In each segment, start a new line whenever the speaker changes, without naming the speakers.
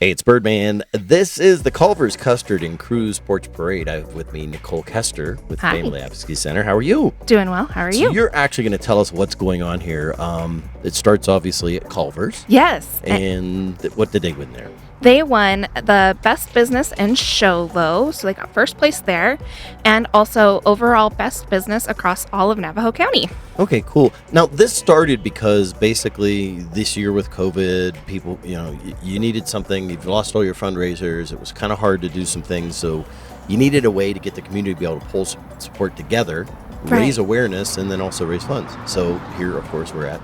Hey, it's Birdman. This is the Culver's Custard and Cruise Porch Parade. I have with me Nicole Kester with
Hi.
Family Advocacy Center. How are you?
Doing well. How are you?
So you're actually going to tell us what's going on here. It starts obviously at Culver's.
Yes.
And what did they win there?
They won the Best Business in Show-Low, so they got first place there, and also overall Best Business across all of Navajo County.
Okay, cool. Now, this started because basically this year with COVID, people, you needed something. You've lost all your fundraisers. It was kind of hard to do some things, so you needed a way to get the community to be able to pull support together, raise awareness, and then also raise funds. So here, of course, we're at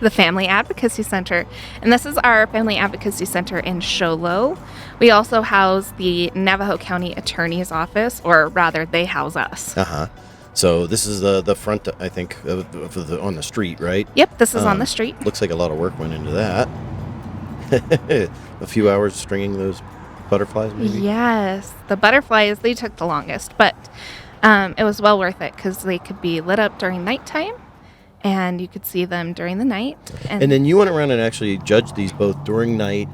The Family Advocacy Center. And this is our Family Advocacy Center in Show-Low. We also house the Navajo County Attorney's Office, or rather, they house us.
So this is the front, I think, on the street, right?
Yep, this is on the street.
Looks like a lot of work went into that. A few hours stringing those butterflies, maybe?
Yes, the butterflies, they took the longest, but it was well worth it because they could be lit up during nighttime. And you could see them during the night.
And then you went around and actually judged these both during night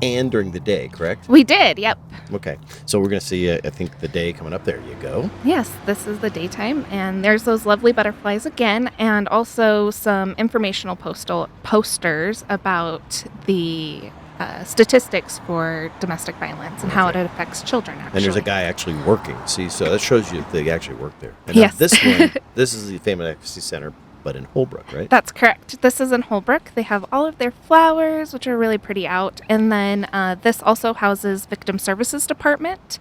and during the day, correct?
We did, yep.
Okay. So we're going to see, I think, the day coming up. There you go.
Yes, this is the daytime. And there's those lovely butterflies again. And also some informational posters about the statistics for domestic violence and how it affects children, actually.
And there's a guy actually working. See, so that shows you they actually work there. And
yes.
This is the Family Advocacy Center, but in Holbrook, right?
That's correct. This is in Holbrook. They have all of their flowers, which are really pretty out. And then this also houses Victim Services Department.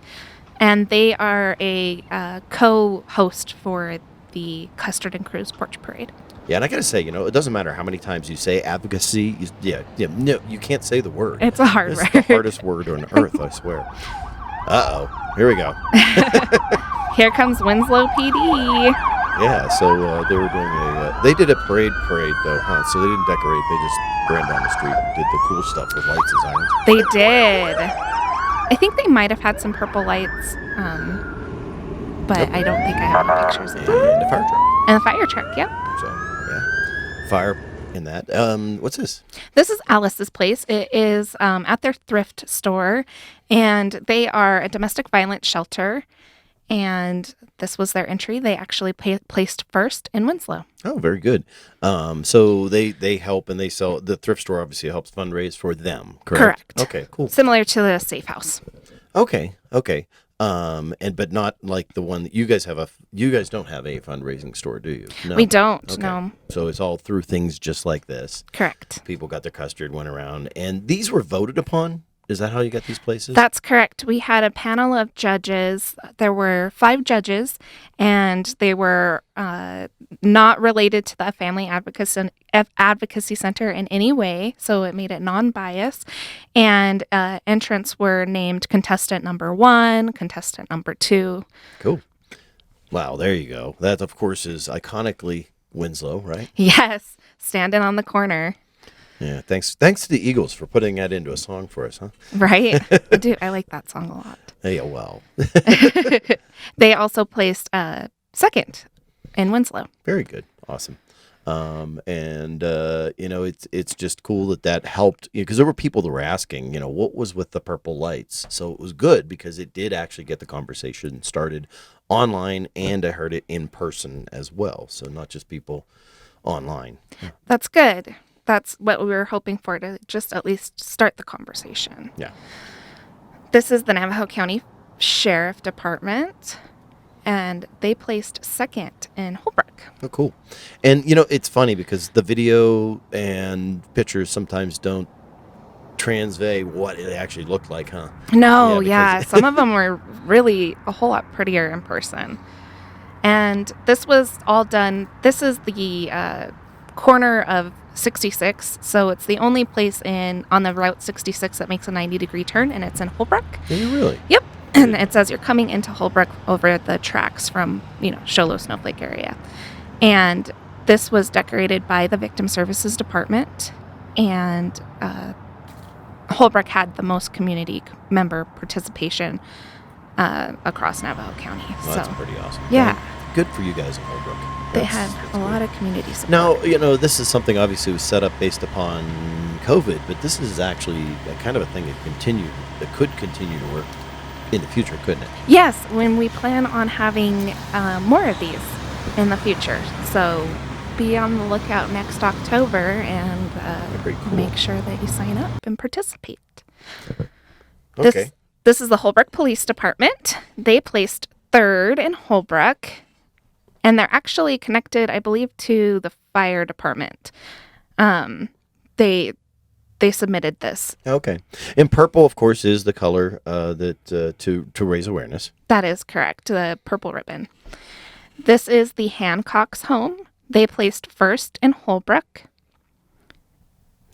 And they are a co-host for the Custard and Cruise Porch Parade.
Yeah, and I got to say, it doesn't matter how many times you say advocacy. No, you can't say the word.
It's a hard word.
It's the hardest word on earth, I swear. Uh-oh. Here we go.
Here comes Winslow PD.
Yeah, so they were doing they did a parade though, huh? So they didn't decorate, they just ran down the street and did the cool stuff with lights and sirens.
They did. I think they might have had some purple lights, but I don't think I have any pictures of that.
And a fire truck.
And a fire truck, yep.
So, yeah, fire in that. What's this?
This is Alice's Place. It is at their thrift store, and they are a domestic violence shelter. And this was their entry. They actually placed first in Winslow.
Oh, very good. So they help and they sell. The thrift store obviously helps fundraise for them, correct? Okay, cool.
Similar to the Safe House.
Okay. But not like the one that you guys have. You guys don't have a fundraising store, do you? No.
We don't.
Okay.
No.
So it's all through things just like this.
Correct.
People got their custard, went around, and these were voted upon. Is that how you got these places?
That's correct. We had a panel of judges. There were 5 judges, and they were not related to the Family Advocacy Center in any way, so it made it non-biased. And entrants were named contestant number 1, contestant number 2.
Cool. Wow, there you go. That, of course, is iconically Winslow, right?
Yes, standing on the corner.
Yeah, thanks to the Eagles for putting that into a song for us, huh?
Right? Dude, I like that song a lot.
Hey, well.
They also placed second in Winslow.
Very good. Awesome. It's just cool that helped, because there were people that were asking, what was with the purple lights? So it was good because it did actually get the conversation started online, and I heard it in person as well. So not just people online.
That's good. That's what we were hoping for, to just at least start the conversation.
Yeah.
This is the Navajo County Sheriff Department, and they placed second in Holbrook.
Oh, cool. And, it's funny because the video and pictures sometimes don't convey what it actually looked like, huh?
No, yeah. Some of them were really a whole lot prettier in person. And this was all done. This is the corner of 66, so it's the only place on the Route 66 that makes a 90-degree turn, and it's in Holbrook.
Really?
Yep. And it's as you're coming into Holbrook over the tracks from, Show-Low Snowflake area. And this was decorated by the Victim Services Department, and Holbrook had the most community member participation across Navajo County.
Well, that's pretty awesome.
Yeah.
good for you guys in Holbrook.
They
That's
had a
good.
lot of community support.
Now, this is something obviously was set up based upon COVID, but this is actually a kind of a thing that could continue to work in the future, couldn't it?
Yes, when we plan on having more of these in the future. So be on the lookout next October and
Very cool.
make sure that you sign up and participate.
Okay.
This is the Holbrook Police Department. They placed 3rd in Holbrook, and they're actually connected, I believe, to the fire department. They submitted this.
Okay. And purple, of course, is the color that to raise awareness.
That is correct, the purple ribbon. This is the Hancock's home. They placed 1st in Holbrook.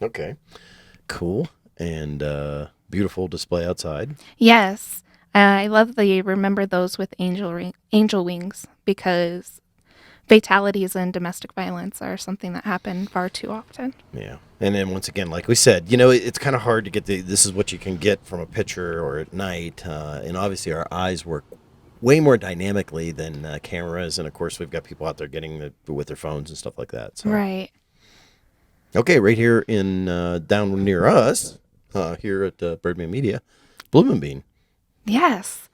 Okay. Cool. And beautiful display outside.
Yes. I love the remember those with angel wings, because fatalities and domestic violence are something that happen far too often.
Yeah. And then once again, like we said, it's kind of hard to get this is what you can get from a picture or at night. And obviously our eyes work way more dynamically than cameras. And of course, we've got people out there getting with their phones and stuff like that. So.
Right.
Okay, right here in down near us, here at Birdman Media, Bloomin' Bean.
Yes.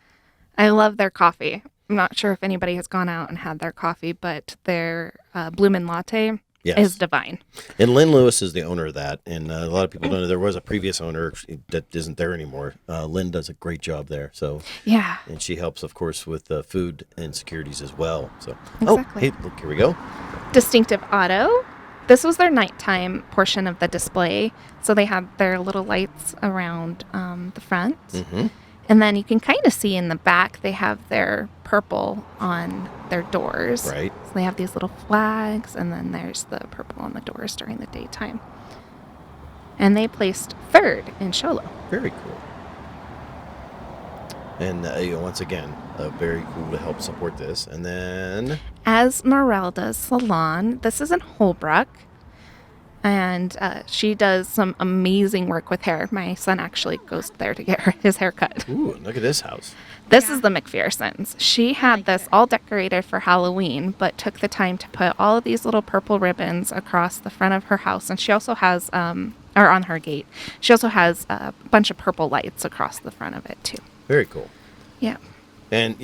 I love their coffee. I'm not sure if anybody has gone out and had their coffee, but their Bloomin' Latte is divine.
And Lynn Lewis is the owner of that. And a lot of people don't know there was a previous owner that isn't there anymore. Lynn does a great job there. So
Yeah.
And she helps, of course, with food insecurities as well. So
Exactly.
Hey, look, here we go.
Distinctive Auto. This was their nighttime portion of the display. So they had their little lights around the front.
Mm-hmm.
And then you can kind of see in the back, they have their purple on their doors.
Right.
So they have these little flags, and then there's the purple on the doors during the daytime. And they placed 3rd in Sholo.
Very cool. And once again, very cool to help support this. And then
Esmeralda's Salon. This is in Holbrook. And she does some amazing work with hair. My son actually goes there to get his hair cut.
Ooh, look at this house.
This is the McPhersons. She had this all decorated for Halloween, but took the time to put all of these little purple ribbons across the front of her house. And she also has, or on her gate, she also has a bunch of purple lights across the front of it, too.
Very cool.
Yeah.
And,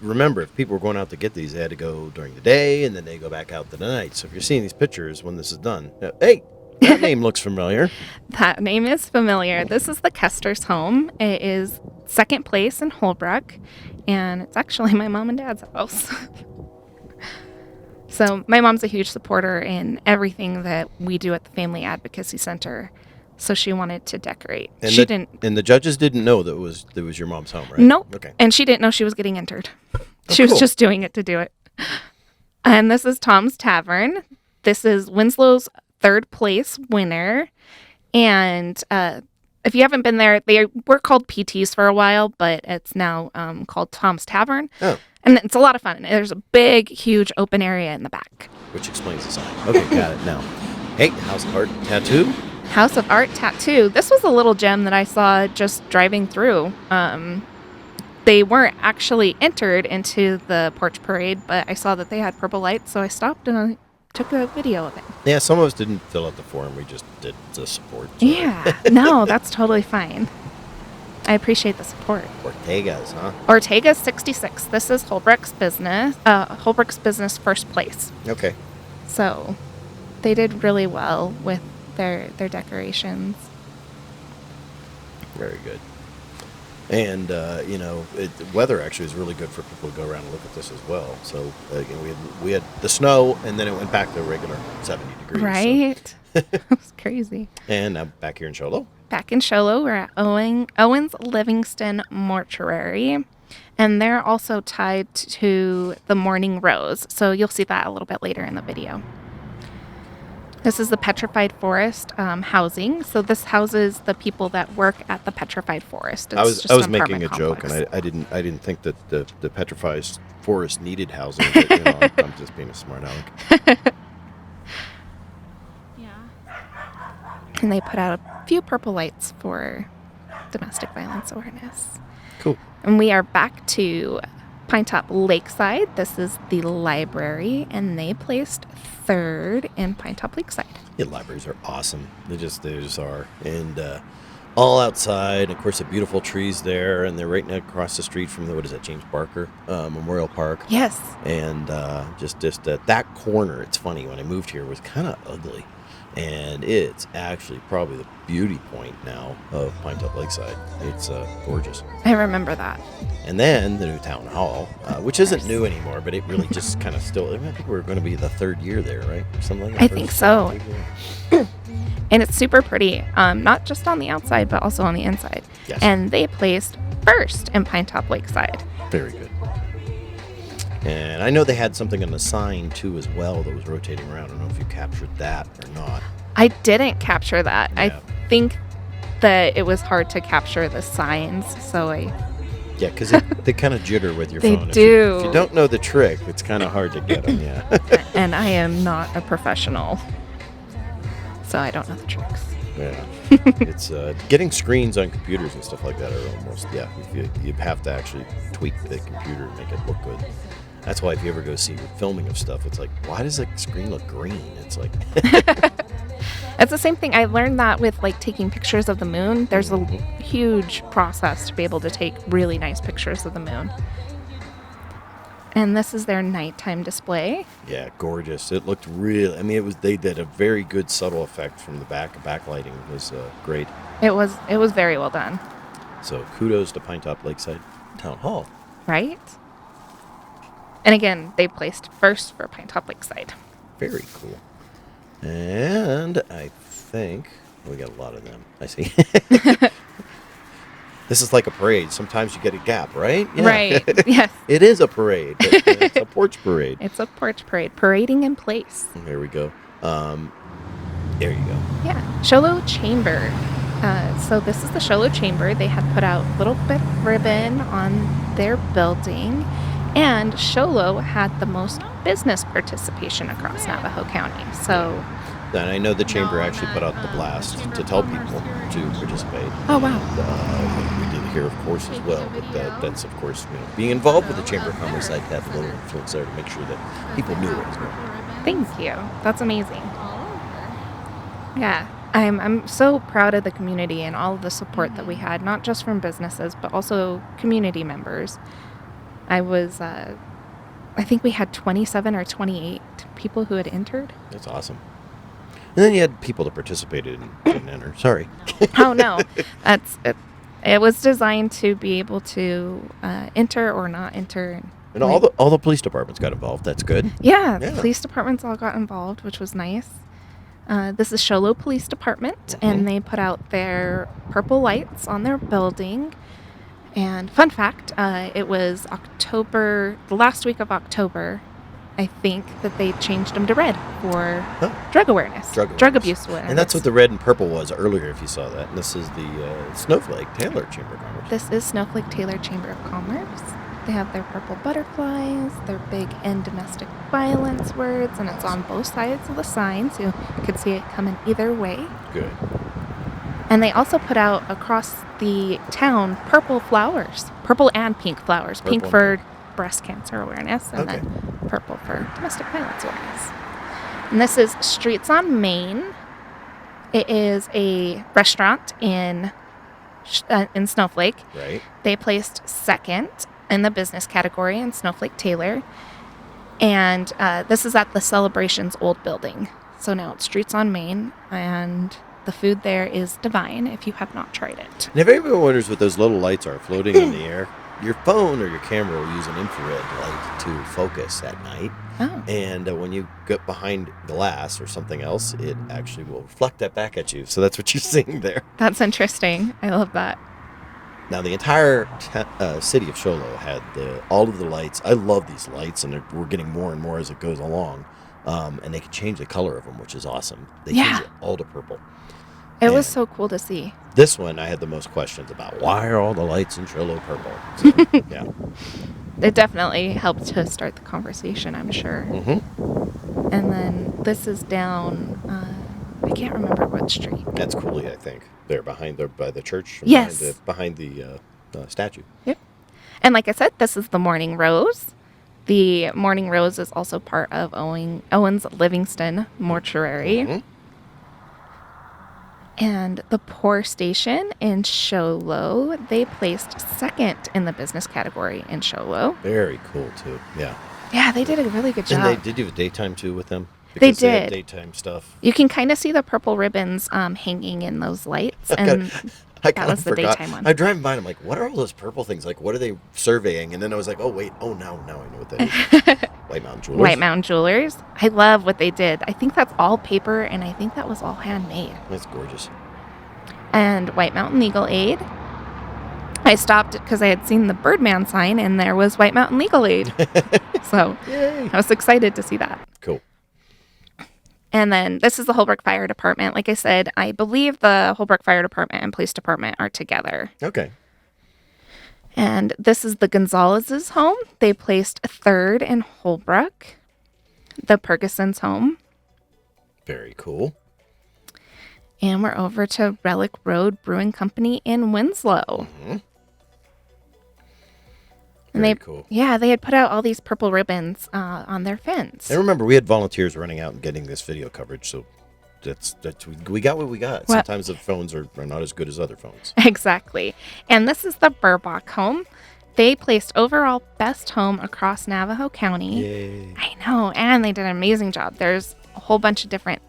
remember, if people were going out to get these, they had to go during the day, and then they go back out to the night. So if you're seeing these pictures when this is done, hey, that name looks familiar.
That name is familiar. This is the Custard's home. It is 2nd place in Holbrook, and it's actually my mom and dad's house. So my mom's a huge supporter in everything that we do at the Family Advocacy Center. So she wanted to decorate.
And And the judges didn't know that it was your mom's home, right?
Nope.
Okay.
And she didn't know she was getting entered. She
cool.
was just doing it to do it. And this is Tom's Tavern. This is Winslow's 3rd place winner. And if you haven't been there, they were called PTs for a while, but it's now called Tom's Tavern.
Oh.
And it's a lot of fun. There's a big, huge open area in the back.
Which explains the sign. Okay, got it now. Hey, House of Art Tattoo.
House of Art Tattoo. This was a little gem that I saw just driving through. They weren't actually entered into the Porch Parade, but I saw that they had purple lights, so I stopped and I took a video of it.
Yeah, some of us didn't fill out the form. We just did the support. So.
Yeah. No, that's totally fine. I appreciate the support.
Ortega's, huh?
Ortega's 66. This is Holbrook's business. Holbrook's business 1st place.
Okay.
So they did really well with their decorations.
Very good. And, the weather actually is really good for people to go around and look at this as well. So, we had the snow, and then it went back to regular 70 degrees.
Right? So. It was crazy.
And I'm back here in Sholo.
Back in Sholo, we're at Owens Livingston Mortuary. And they're also tied to the Morning Rose. So you'll see that a little bit later in the video. This is the Petrified Forest housing. So this houses the people that work at the Petrified Forest.
I was making a joke, and I didn't think that the Petrified Forest needed housing. But, I'm just being a smart aleck.
Yeah. And they put out a few purple lights for domestic violence awareness.
Cool.
And we are back to Pine Top Lakeside. This is the library, and they placed third in Pine Top Lakeside.
Yeah, libraries are awesome. They just are. And all outside. Of course, the beautiful trees there, and they're right across the street from what is that, James Barker Memorial Park.
Yes.
And just at that corner, it's funny, when I moved here, it was kind of ugly. And it's actually probably the beauty point now of Pine Top Lakeside. It's gorgeous.
I remember that.
And then the new town hall, which isn't new anymore, but it really just kind of still, I think we're going to be the third year there, right? Or something like that.
I think so. And it's super pretty, not just on the outside, but also on the inside.
Yes.
And they placed first in Pine Top Lakeside.
Very good. And I know they had something on the sign, too, as well, that was rotating around. I don't know if you captured that or not.
I didn't capture that.
Yeah.
I think that it was hard to capture the signs, so I...
Yeah, because they kind of jitter with your
They
phone.
do.
If you don't know the trick, it's kind of hard to get them, yeah.
And I am not a professional, so I don't know the tricks.
Yeah. It's getting screens on computers and stuff like that are almost, you have to actually tweak the computer and make it look good. That's why if you ever go see filming of stuff, it's like, why does the screen look green? It's like...
It's the same thing. I learned that with like taking pictures of the moon. There's a huge process to be able to take really nice pictures of the moon. And this is their nighttime display.
Yeah, gorgeous. It looked real. I mean, they did a very good subtle effect from the backlighting. It was great.
It was very well done.
So kudos to Pine Top Lakeside Town Hall.
Right? And again, they placed first for Pine Top Lakeside.
Very cool. And I think we got a lot of them. I see. This is like a parade. Sometimes you get a gap, right? Yeah.
Right. Yes.
It is a parade. It's a porch parade.
It's a porch parade. Parading in place.
There we go. There you go.
Yeah. Sholo Chamber. So this is the Sholo Chamber. They had put out a little bit of ribbon on their building. And Sholo had the most business participation across Navajo County. So,
and I know the chamber actually put out the blast to tell people to participate.
Oh, wow.
We did here, of course, as well. But that's, of course, being involved with the Chamber of Commerce, I'd have a little influence there to make sure that people knew what was going on.
Thank you. That's amazing. Yeah. I'm so proud of the community and all of the support that we had, not just from businesses, but also community members. I think we had 27 or 28 people who had entered.
That's awesome. And then you had people that participated and didn't enter. Sorry.
Oh, no. That's it. It was designed to be able to enter or not enter.
And all the police departments got involved. That's good.
Yeah, the police departments all got involved, which was nice. This is Sholo Police Department, and they put out their purple lights on their building. And fun fact, it was the last week of October, I think, that they changed them to red for drug awareness. Drug abuse awareness.
And that's what the red and purple was earlier, if you saw that. And this is the Snowflake Taylor Chamber of Commerce.
This is Snowflake Taylor Chamber of Commerce. They have their purple butterflies, their big end domestic violence words, and it's on both sides of the sign, so you could see it coming either way.
Good.
And they also put out across the town purple and pink flowers. Pink for breast cancer awareness, and then purple for domestic violence awareness. And this is Streets on Main. It is a restaurant in Snowflake.
Right.
They placed second in the business category in Snowflake Taylor. And this is at the Celebrations old building. So now it's Streets on Main, and the food there is divine if you have not tried it.
And if anyone wonders what those little lights are floating in the air, your phone or your camera will use an infrared light to focus at night.
Oh.
And when you get behind glass or something else, it actually will reflect that back at you. So that's what you're seeing there.
That's interesting. I love that.
Now, the entire city of Sholo had all of the lights. I love these lights, and we're getting more and more as it goes along. And they can change the color of them, which is awesome. They change it all to purple.
It was so cool to see.
This one I had the most questions about. Why are all the lights in Sholo purple? So, yeah.
It definitely helped to start the conversation, I'm sure.
Mm-hmm.
And then this is down, I can't remember what street.
That's Cooley, I think. They're by the church.
Yes.
Behind the statue.
Yep. And like I said, this is the Morning Rose. The Morning Rose is also part of Owens Livingston Mortuary.
Mm-hmm.
And the Porch Station in Show Low, they placed second in the business category in Show Low.
Very cool, too. Yeah.
Yeah, they did a really good job.
And did you have daytime, too, with them?
They
They had
did.
daytime stuff.
You can kind of see the purple ribbons hanging in those lights. And
I
that was the
forgot.
daytime one.
I drive by and I'm like, what are all those purple things? Like, what are they surveying? And then I was like, oh, wait. Oh, now I know what that is. White Mountain Jewelers.
White Mountain Jewelers. I love what they did. I think that's all paper, and I think that was all handmade.
That's gorgeous.
And White Mountain Legal Aid. I stopped because I had seen the Birdman sign, and there was White Mountain Legal Aid. So
Yay.
I was excited to see that.
Cool.
And then this is the Holbrook Fire Department. Like I said, I believe the Holbrook Fire Department and Police Department are together.
Okay.
And this is the Gonzalez's home. They placed third in Holbrook. The Perkinson's home.
Very cool.
And we're over to Relic Road Brewing Company in Winslow.
Mm-hmm.
And
Very cool.
Yeah, they had put out all these purple ribbons on their fence.
And remember, we had volunteers running out and getting this video coverage, so that's we got what we got.
Well,
Sometimes the phones are not as good as other phones.
Exactly. And this is the Burbach home. They placed overall best home across Navajo County.
Yay.
I know, and they did an amazing job. There's a whole bunch of different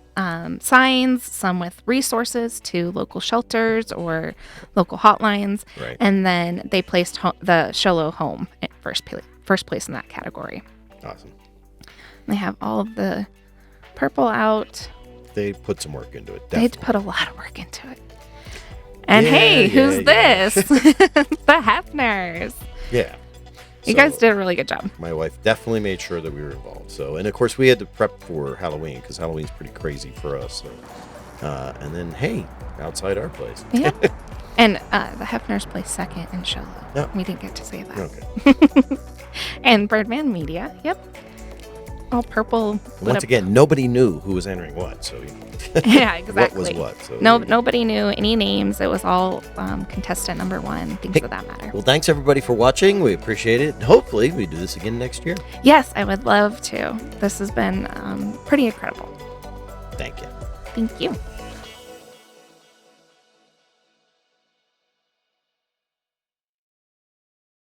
signs, some with resources to local shelters or local hotlines.
Right.
And then they placed the Sholo home at first place in that category.
Awesome.
They have all of the purple out.
They put some work into it.
They
Definitely.
put a lot of work into it. And
Yeah,
hey, who's
yeah.
this? The Hefners.
Yeah.
You
So,
guys did a really good job.
My wife definitely made sure that we were involved. So, and of course, we had to prep for Halloween because Halloween's pretty crazy for us. So, and then, hey, outside our place.
Yeah. And the Hefners placed second in Sholo.
Oh.
We didn't get to say that.
Okay.
And Birdman Media. Yep. All purple.
Once again, nobody knew who was entering what. So,
Yeah, exactly.
what was what. So
Nobody knew any names. It was all contestant number one, things of that matter.
Well, thanks everybody for watching. We appreciate it. And hopefully, we do this again next year.
Yes, I would love to. This has been pretty incredible.
Thank you.
Thank you.